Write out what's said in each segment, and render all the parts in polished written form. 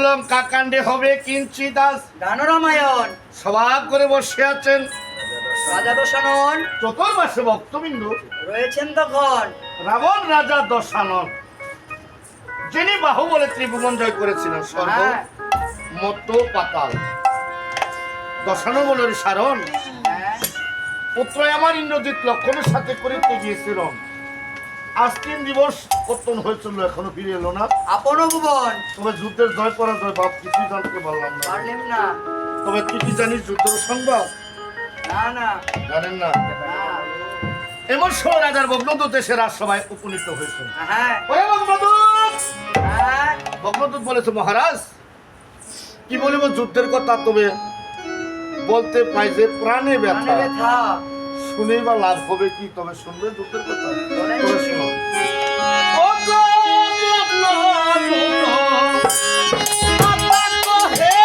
লঙ্কা কাণ্ডে হবে কিঞ্চিৎ গান রামায়ণ সভা করে বসে আছেন রাজা দশানন চতুর্মাসে ভক্তবৃন্দ রয়েছেন তখন। রাবণ রাজা দশানন যিনি বাহুবলে ত্রিভুবন জয় করেছিলেন স্বর্গ মর্ত্য পাতাল। দশাননের সারণ পুত্র আমার ইন্দ্রজিৎ লক্ষণের সাথে করিতে গিয়েছিলাম। আজ 3 দিবস পতন হয়েছিল, এখনো ফিরে এলো না। আপন ভুবন তবে যুদ্ধের জয় পরাজয় বাপ কিছুই জানতে পারলাম না। পারলেন না? তবে তুই কি জানিস যুদ্ধের সংবাদ? না না জানেন না। না। এমন সময় রাজার বগ্নদূত এসে রাজসভায় উপনীত হয়েছে। হ্যাঁ ওরে বগ্নদূত! হ্যাঁ বগ্নদূত বলেছে, মহারাজ কি বলিব যুদ্ধের কথা, তবে বলতে পাই যে প্রাণে ব্যথা। ব্যথা শুনে বা লাভ হবে কি? তবে শুনবে যুদ্ধের কথা। বলেন তবে শুনি। শোনো। ও গো বগ্নদূত, মাতা কহে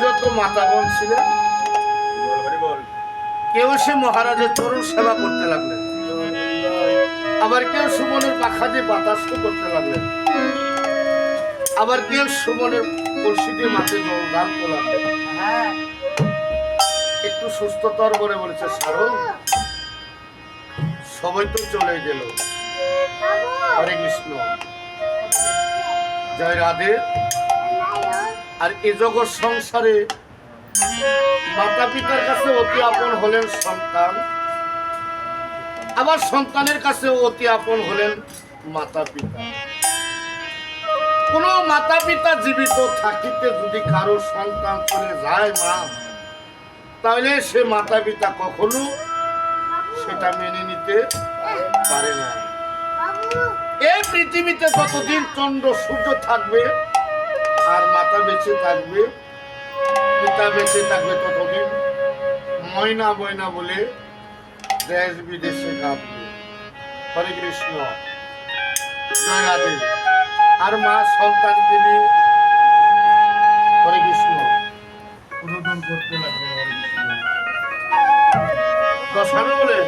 যত মাতাগণ ছিলেন কেউ সে মহারাজের চরণ সেবা করতে লাগলেন, আবার কেউ সুমনের পাখা দিয়ে বাতাস করতে লাগলেন, আবার কেউ সুমনের কলসিতে মাঠে জল দান করলেন। একটু সুস্থতর বলে বলেছে, সারণ সবাই তো চলে গেল। হরে কৃষ্ণ, জয় রাধে। আর এ জগৎ সংসারে মাতা পিতার কাছে অতি আপন হলেন সন্তান, আবার সন্তানের কাছে অতি আপন হলেন মাতা পিতা। কোন মাতা পিতা জীবিত থাকিতে যদি কারো সন্তান চলে যায় মা, তাহলে সে মাতা পিতা কখনো সেটা মেনে নিতে পারে না। এই পৃথিবীতে যতদিন চন্দ্র সূর্য থাকবে আর মাতা বেঁচে থাকবে, পিতা বেঁচে থাকবে, ততদিন ময়না ময়না বলে দেশ বিদেশে কাঁপবে। হরে কৃষ্ণ, জয় রাধে। আর মা সন্তানকে নিয়ে হরে কৃষ্ণ রোদন করতে লাগবে। হরে কৃষ্ণ। দশানো বলে,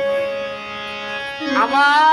আমার